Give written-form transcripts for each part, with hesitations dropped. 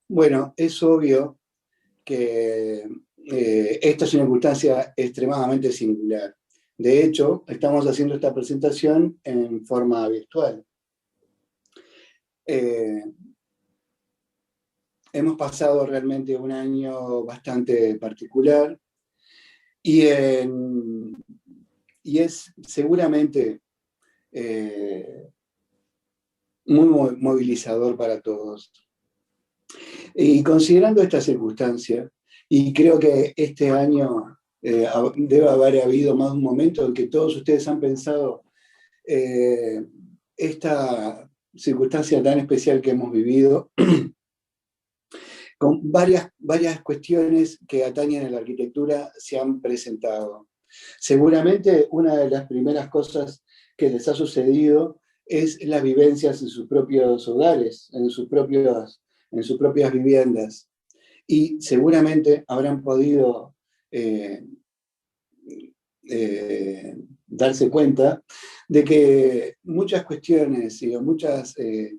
Bueno, es obvio que esta es una circunstancia extremadamente singular. De hecho, estamos haciendo esta presentación en forma virtual. Eh, Hemos pasado realmente un año bastante particular y, y es seguramente eh, muy movilizador para todos. Y considerando esta circunstancia, y creo que este año debe haber habido más de un momento en que todos ustedes han pensado eh, esta circunstancia tan especial que hemos vivido, con varias cuestiones que atañen a la arquitectura se han presentado. Seguramente una de las primeras cosas que les ha sucedido es las vivencias en sus propios hogares, en sus propias viviendas. Y seguramente habrán podido eh, darse cuenta de que muchas cuestiones y muchas eh,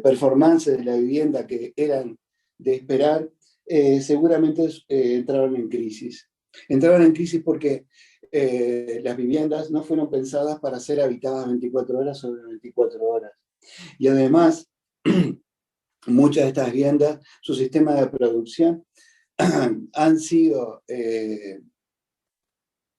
performances de la vivienda que eran de esperar, seguramente entraron en crisis. Entraron en crisis porque las viviendas no fueron pensadas para ser habitadas 24 horas sobre 24 horas. Y además, muchas de estas viviendas, su sistema de producción, han sido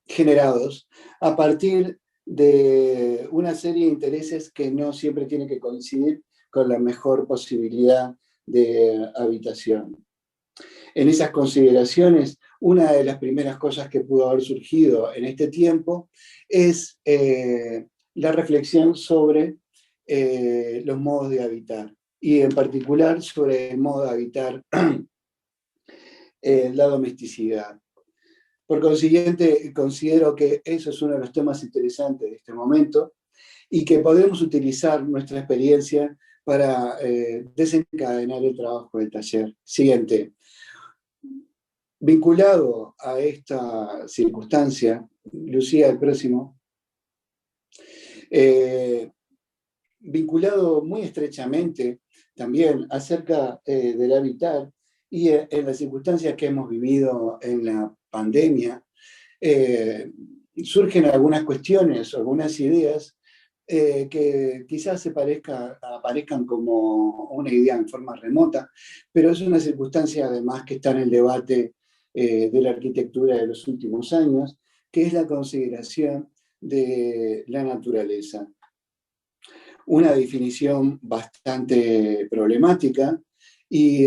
generados a partir de una serie de intereses que no siempre tienen que coincidir con la mejor posibilidad de habitación. En esas consideraciones, una de las primeras cosas que pudo haber surgido en este tiempo es la reflexión sobre los modos de habitar y en particular sobre el modo de habitar la domesticidad. Por consiguiente, considero que eso es uno de los temas interesantes de este momento y que podemos utilizar nuestra experiencia para desencadenar el trabajo del taller. Siguiente. Vinculado a esta circunstancia, Lucía, el próximo, vinculado muy estrechamente también acerca del hábitat y en las circunstancias que hemos vivido en la pandemia, surgen algunas cuestiones, algunas ideas que quizás aparezcan como una idea en forma remota, pero es una circunstancia además que está en el debate de la arquitectura de los últimos años, que es la consideración de la naturaleza. Una definición bastante problemática y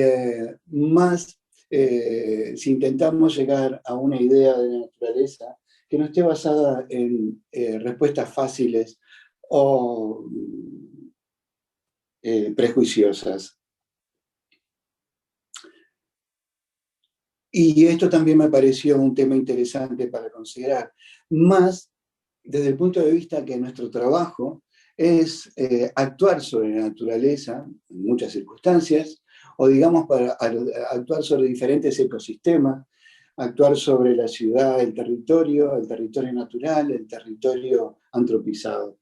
más si intentamos llegar a una idea de la naturaleza que no esté basada en respuestas fáciles o prejuiciosas. Y esto también me pareció un tema interesante para considerar, más desde el punto de vista que nuestro trabajo es actuar sobre la naturaleza en muchas circunstancias, o digamos para actuar sobre diferentes ecosistemas, actuar sobre la ciudad, el territorio natural, el territorio antropizado.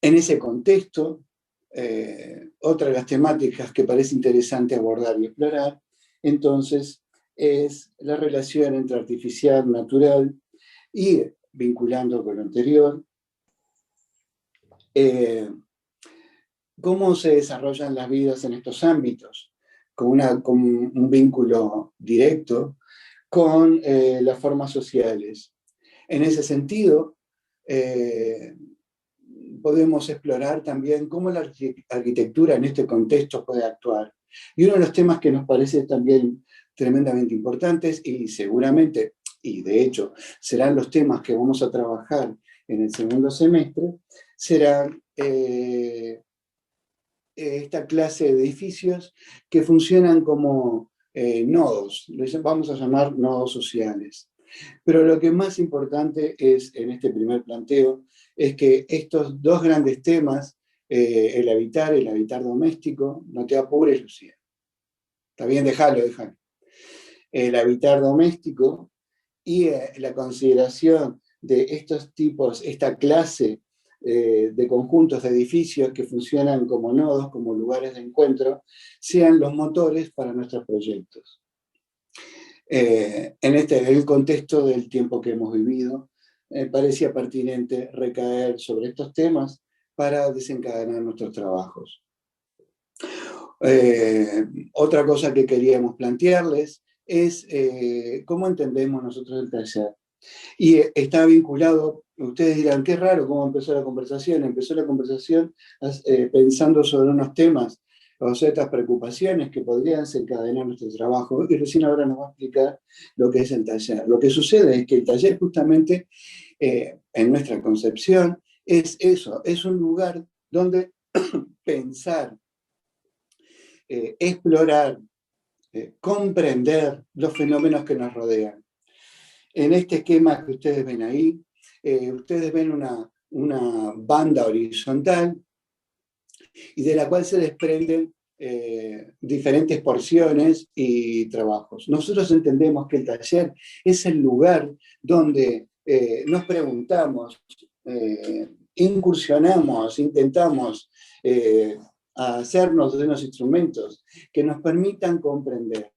En ese contexto, otra de las temáticas que parece interesante abordar y explorar, entonces, es la relación entre artificial, natural y, vinculando con lo anterior, cómo se desarrollan las vidas en estos ámbitos, con un vínculo directo con las formas sociales. En ese sentido, podemos explorar también cómo la arquitectura en este contexto puede actuar. Y uno de los temas que nos parece también tremendamente importantes y seguramente, y de hecho serán los temas que vamos a trabajar en el segundo semestre, será esta clase de edificios que funcionan como nodos, les vamos a llamar nodos sociales. Pero lo que más importante es en este primer planteo es que estos dos grandes temas, el habitar doméstico, no te apures, Lucía. Está bien, déjalo. El habitar doméstico y la consideración de estos tipos, esta clase de conjuntos de edificios que funcionan como nodos, como lugares de encuentro, sean los motores para nuestros proyectos. En el contexto del tiempo que hemos vivido, parecía pertinente recaer sobre estos temas para desencadenar nuestros trabajos. Otra cosa que queríamos plantearles es cómo entendemos nosotros el taller. Y está vinculado, ustedes dirán, qué raro cómo empezó la conversación. Empezó la conversación pensando sobre unos temas o ciertas preocupaciones que podrían desencadenar nuestro trabajo, y recién ahora nos va a explicar lo que es el taller. Lo que sucede es que el taller justamente, en nuestra concepción, es eso, es un lugar donde pensar, explorar, comprender los fenómenos que nos rodean. En este esquema que ustedes ven ahí, ustedes ven una banda horizontal y de la cual se desprenden diferentes porciones y trabajos. Nosotros entendemos que el taller es el lugar donde nos preguntamos, incursionamos, intentamos hacernos de unos instrumentos que nos permitan comprender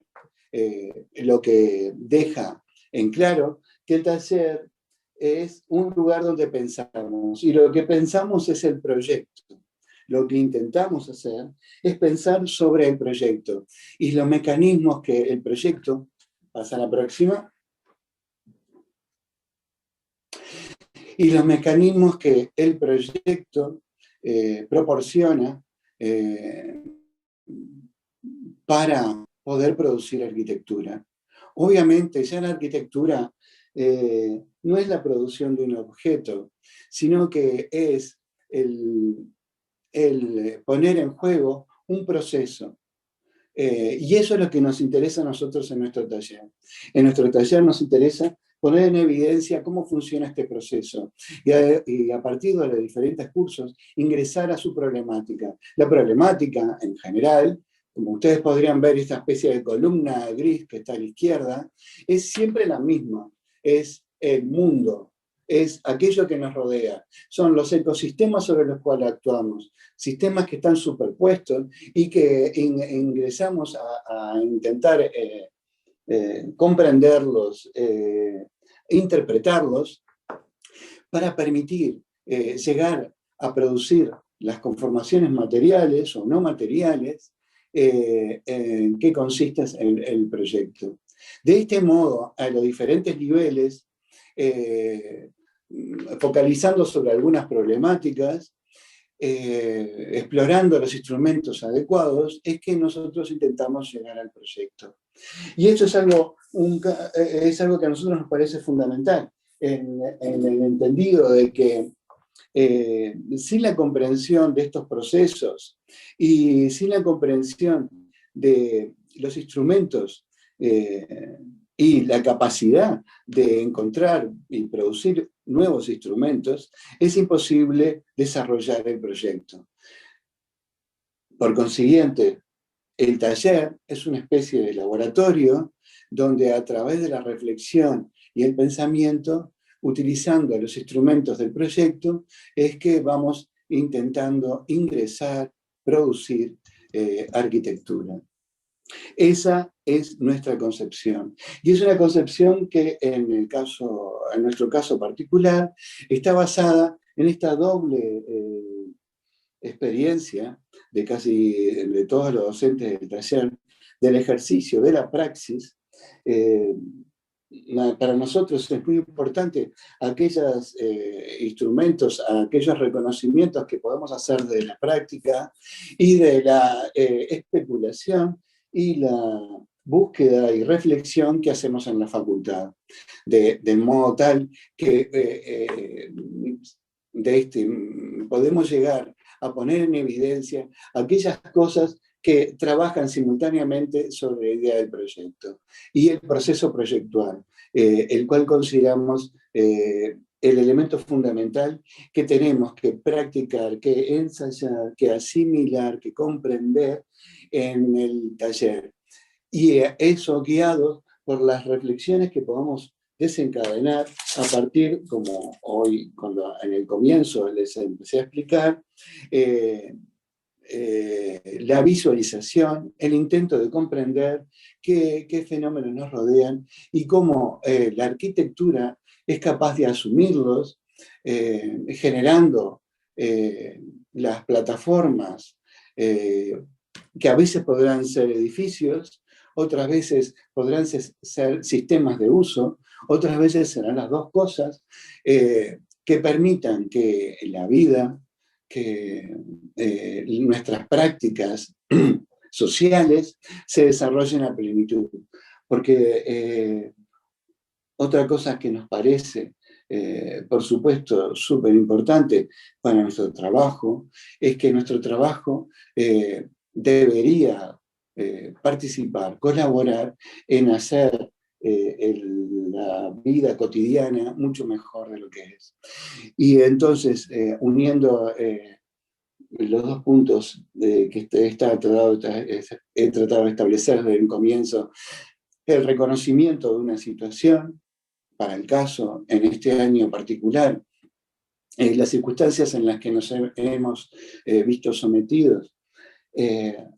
lo que deja en claro que el taller es un lugar donde pensamos, y lo que pensamos es el proyecto. Lo que intentamos hacer es pensar sobre el proyecto y los mecanismos que el proyecto, pasa a la próxima, y los mecanismos que el proyecto proporciona para poder producir arquitectura. Obviamente, ya la arquitectura no es la producción de un objeto, sino que es el poner en juego un proceso. Y eso es lo que nos interesa a nosotros en nuestro taller. En nuestro taller nos interesa poner en evidencia cómo funciona este proceso y a partir de los diferentes cursos ingresar a su problemática. La problemática en general, como ustedes podrían ver esta especie de columna gris que está a la izquierda, es siempre la misma, es el mundo, es aquello que nos rodea, son los ecosistemas sobre los cuales actuamos, sistemas que están superpuestos y que ingresamos a intentar comprenderlos, interpretarlos, para permitir llegar a producir las conformaciones materiales o no materiales en qué consiste el proyecto. De este modo, a los diferentes niveles, focalizando sobre algunas problemáticas, explorando los instrumentos adecuados, es que nosotros intentamos llegar al proyecto. Y esto es algo que a nosotros nos parece fundamental, en el entendido de que sin la comprensión de estos procesos y sin la comprensión de los instrumentos y la capacidad de encontrar y producir nuevos instrumentos, es imposible desarrollar el proyecto. Por consiguiente, el taller es una especie de laboratorio donde a través de la reflexión y el pensamiento, utilizando los instrumentos del proyecto, es que vamos intentando ingresar, producir arquitectura. Esa es nuestra concepción. Y es una concepción que en nuestro caso particular, está basada en esta doble experiencia de todos los docentes del taller, del ejercicio, de la praxis. Para nosotros es muy importante aquellos instrumentos, aquellos reconocimientos que podemos hacer de la práctica y de la especulación y la búsqueda y reflexión que hacemos en la facultad, de modo tal que podemos llegar a poner en evidencia aquellas cosas que trabajan simultáneamente sobre la idea del proyecto y el proceso proyectual, el cual consideramos el elemento fundamental que tenemos que practicar, que ensayar, que asimilar, que comprender en el taller. Y eso guiado por las reflexiones que podamos desencadenar a partir, como hoy, cuando en el comienzo les empecé a explicar, la visualización, el intento de comprender qué fenómenos nos rodean y cómo la arquitectura es capaz de asumirlos, generando las plataformas que a veces podrán ser edificios, otras veces podrán ser sistemas de uso, otras veces serán las dos cosas, que permitan que la vida, que nuestras prácticas sociales se desarrollen a plenitud. Porque otra cosa que nos parece, por supuesto, súper importante para nuestro trabajo, es que nuestro trabajo debería participar, colaborar en hacer la vida cotidiana mucho mejor de lo que es. Y entonces, uniendo los dos puntos que he tratado de establecer desde el comienzo, el reconocimiento de una situación, para el caso, en este año en particular, las circunstancias en las que nos hemos visto sometidos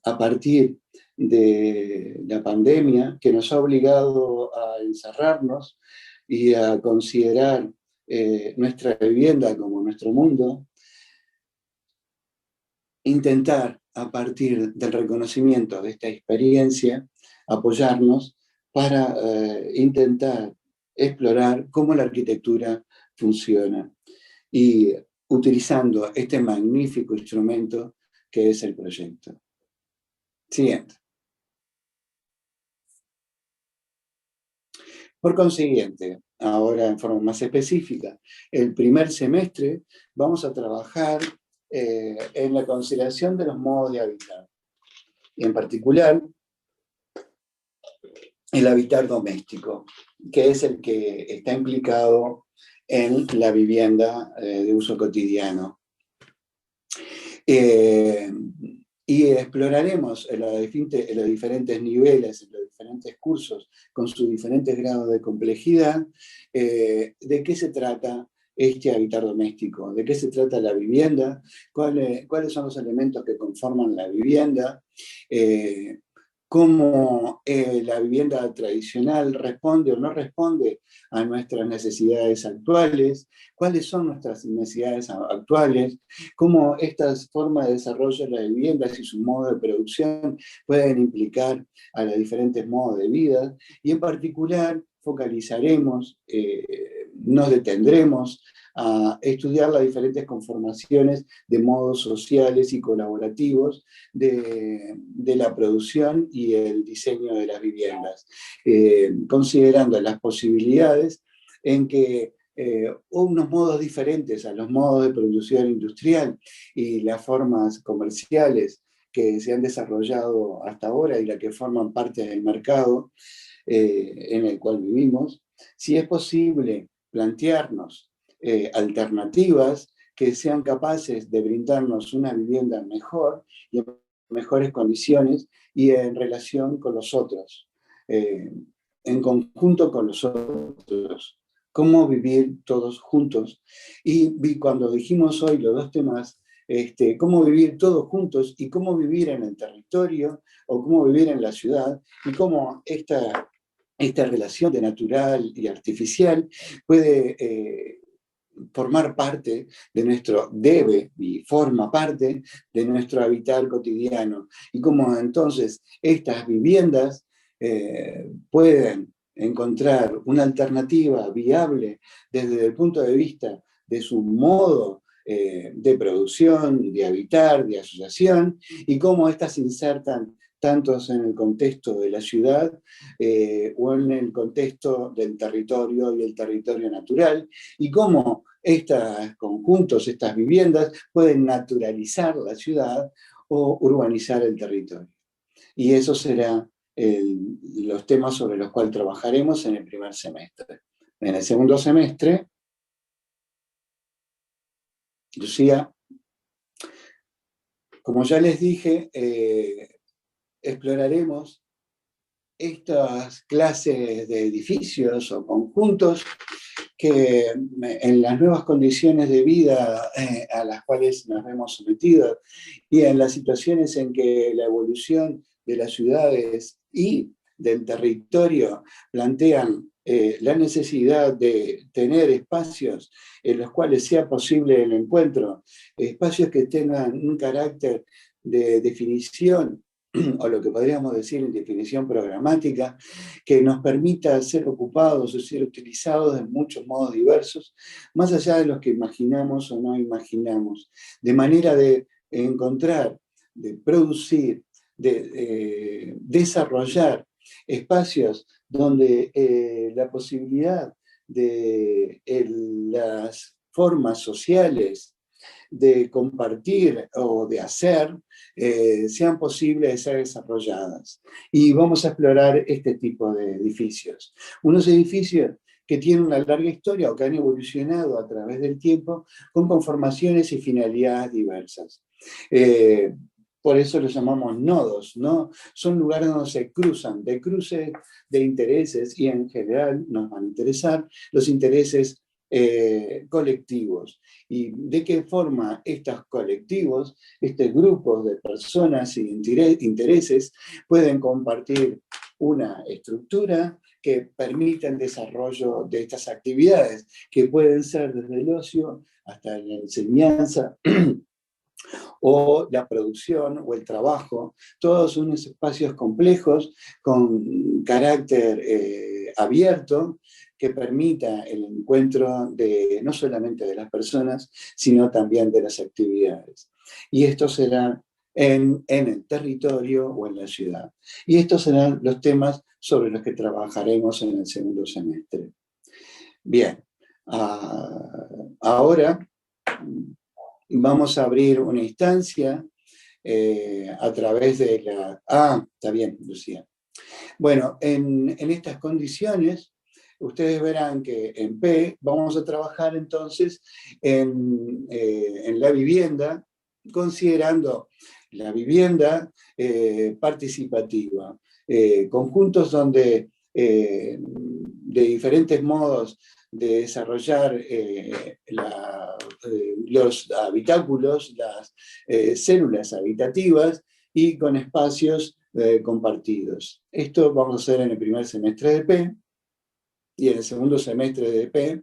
a partir de la pandemia, que nos ha obligado a encerrarnos y a considerar nuestra vivienda como nuestro mundo, intentar, a partir del reconocimiento de esta experiencia, apoyarnos para intentar explorar cómo la arquitectura funciona y utilizando este magnífico instrumento que es el proyecto. Siguiente. Por consiguiente, ahora en forma más específica, el primer semestre vamos a trabajar en la consideración de los modos de habitar, y en particular el habitar doméstico, que es el que está implicado en la vivienda de uso cotidiano. Y exploraremos en los diferentes niveles, en los diferentes cursos, con sus diferentes grados de complejidad, de qué se trata este habitar doméstico, de qué se trata la vivienda, cuáles son los elementos que conforman la vivienda, cómo la vivienda tradicional responde o no responde a nuestras necesidades actuales, cuáles son nuestras necesidades actuales, cómo estas formas de desarrollo de las viviendas y sus modos de producción pueden implicar a los diferentes modos de vida, y en particular focalizaremos, nos detendremos a estudiar las diferentes conformaciones de modos sociales y colaborativos de la producción y el diseño de las viviendas, considerando las posibilidades en que unos modos diferentes a los modos de producción industrial y las formas comerciales que se han desarrollado hasta ahora y las que forman parte del mercado en el cual vivimos, si es posible plantearnos alternativas que sean capaces de brindarnos una vivienda mejor y en mejores condiciones y en relación con los otros, en conjunto con los otros. Cómo vivir todos juntos. Y cuando dijimos hoy los dos temas, cómo vivir todos juntos y cómo vivir en el territorio o cómo vivir en la ciudad y cómo esta relación de natural y artificial puede formar parte de nuestro, debe y forma parte de nuestro habitar cotidiano. Y cómo entonces estas viviendas pueden encontrar una alternativa viable desde el punto de vista de su modo de producción, de habitar, de asociación, y cómo éstas se insertan tanto en el contexto de la ciudad o en el contexto del territorio y el territorio natural, y cómo estos conjuntos, estas viviendas, pueden naturalizar la ciudad o urbanizar el territorio. Y esos serán los temas sobre los cuales trabajaremos en el primer semestre. En el segundo semestre, Lucía, como ya les dije, exploraremos estas clases de edificios o conjuntos que en las nuevas condiciones de vida a las cuales nos hemos sometido y en las situaciones en que la evolución de las ciudades y del territorio plantean la necesidad de tener espacios en los cuales sea posible el encuentro, espacios que tengan un carácter de definición o lo que podríamos decir en definición programática, que nos permita ser ocupados o ser utilizados de muchos modos diversos, más allá de los que imaginamos o no imaginamos, de manera de encontrar, de producir, de desarrollar espacios donde la posibilidad de las formas sociales de compartir o de hacer sean posibles de ser desarrolladas. Y vamos a explorar este tipo de edificios. Unos edificios que tienen una larga historia o que han evolucionado a través del tiempo con conformaciones y finalidades diversas. Por eso los llamamos nodos, ¿no? Son lugares donde se cruzan, de cruces de intereses, y en general nos van a interesar los intereses colectivos. ¿Y de qué forma estos colectivos, estos grupos de personas y intereses pueden compartir una estructura que permita el desarrollo de estas actividades, que pueden ser desde el ocio hasta la enseñanza, o la producción o el trabajo? Todos son espacios complejos con carácter abierto que permita el encuentro de no solamente de las personas, sino también de las actividades. Y esto será en el territorio o en la ciudad. Y estos serán los temas sobre los que trabajaremos en el segundo semestre. Bien, ahora vamos a abrir una instancia a través de la... está bien, Lucía. Bueno, en estas condiciones, ustedes verán que en P vamos a trabajar entonces en la vivienda, considerando la vivienda participativa, conjuntos donde de diferentes modos de desarrollar los habitáculos, las células habitativas y con espacios compartidos. Esto vamos a hacer en el primer semestre de P, y en el segundo semestre de P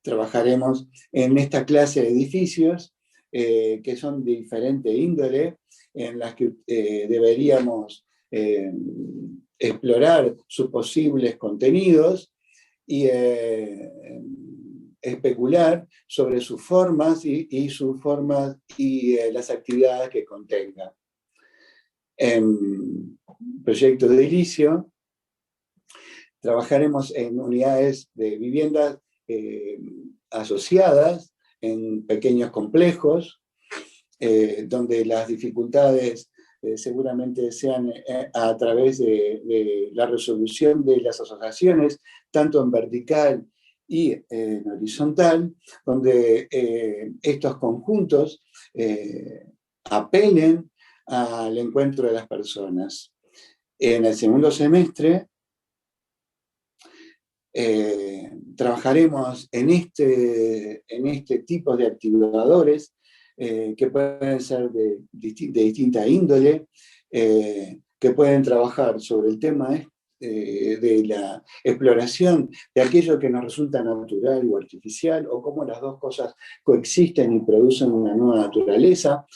trabajaremos en esta clase de edificios que son de diferente índole, en las que deberíamos explorar sus posibles contenidos y especular sobre sus formas y sus formas y las actividades que contengan. En proyecto de edilicio trabajaremos en unidades de viviendas asociadas en pequeños complejos, donde las dificultades seguramente sean a través de la resolución de las asociaciones, tanto en vertical y en horizontal, donde estos conjuntos apelen al encuentro de las personas. En el segundo semestre trabajaremos en este tipo de activadores que pueden ser de distinta índole, que pueden trabajar sobre el tema de la exploración de aquello que nos resulta natural o artificial, o cómo las dos cosas coexisten y producen una nueva naturaleza,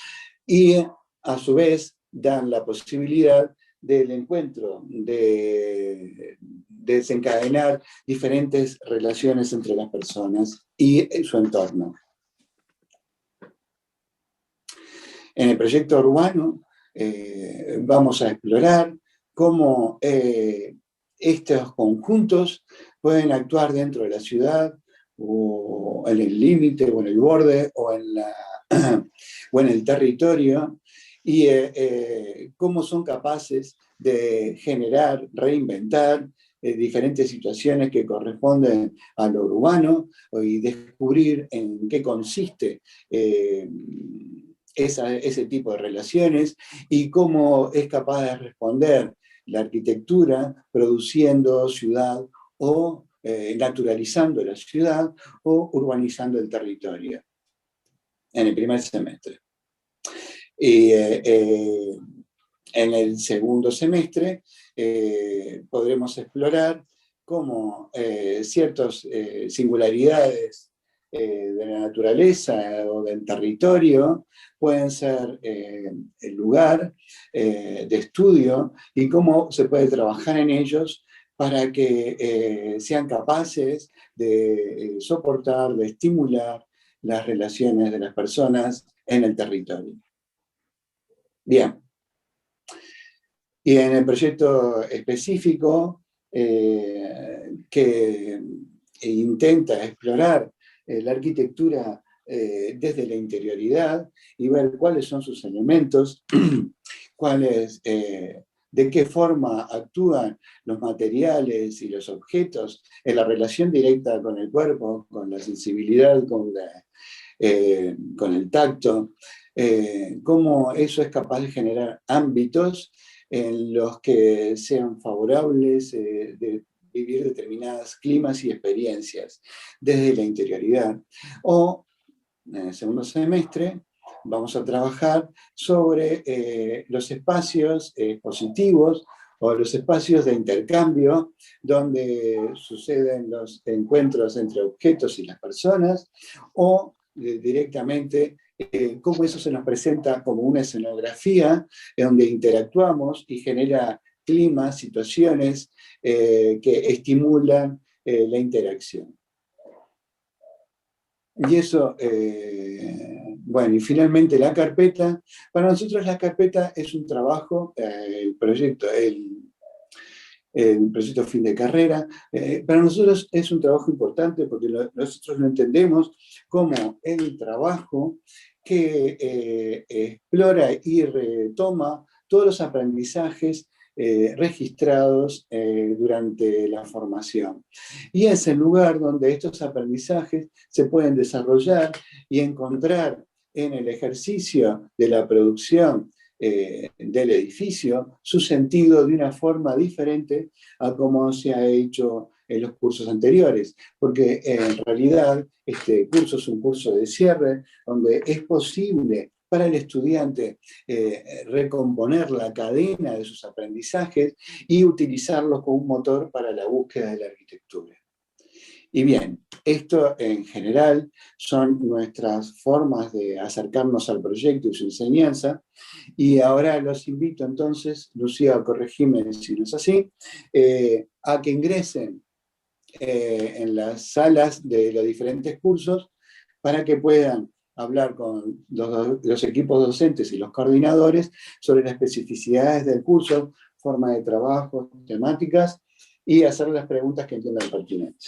y a su vez dan la posibilidad del encuentro, de desencadenar diferentes relaciones entre las personas y su entorno. En el proyecto urbano vamos a explorar cómo estos conjuntos pueden actuar dentro de la ciudad, o en el límite, o en el borde, o en el territorio, y cómo son capaces de generar, reinventar diferentes situaciones que corresponden a lo urbano, y descubrir en qué consiste ese tipo de relaciones y cómo es capaz de responder la arquitectura produciendo ciudad o naturalizando la ciudad o urbanizando el territorio en el primer semestre. Y en el segundo semestre podremos explorar cómo ciertas singularidades de la naturaleza o del territorio pueden ser el lugar de estudio y cómo se puede trabajar en ellos para que sean capaces de soportar, de estimular las relaciones de las personas en el territorio. Bien. Y en el proyecto específico que intenta explorar la arquitectura desde la interioridad y ver cuáles son sus elementos, de qué forma actúan los materiales y los objetos en la relación directa con el cuerpo, con la sensibilidad, con el tacto, cómo eso es capaz de generar ámbitos en los que sean favorables de vivir determinados climas y experiencias desde la interioridad. O, en el segundo semestre, vamos a trabajar sobre los espacios expositivos o los espacios de intercambio donde suceden los encuentros entre objetos y las personas, o directamente cómo eso se nos presenta como una escenografía en donde interactuamos y genera climas, situaciones que estimulan la interacción. Y eso, bueno, y finalmente la carpeta. Para nosotros la carpeta es un trabajo, el proyecto fin de carrera, para nosotros es un trabajo importante porque nosotros lo entendemos como el trabajo que explora y retoma todos los aprendizajes registrados durante la formación. Y es el lugar donde estos aprendizajes se pueden desarrollar y encontrar en el ejercicio de la producción del edificio su sentido de una forma diferente a como se ha hecho en los cursos anteriores, porque en realidad este curso es un curso de cierre donde es posible para el estudiante recomponer la cadena de sus aprendizajes y utilizarlos como un motor para la búsqueda de la arquitectura. Y bien, esto en general son nuestras formas de acercarnos al proyecto y su enseñanza, y ahora los invito entonces, Lucía, corregime si no es así, a que ingresen en las salas de los diferentes cursos para que puedan hablar con los equipos docentes y los coordinadores sobre las especificidades del curso, forma de trabajo, temáticas, y hacer las preguntas que entiendan pertinentes.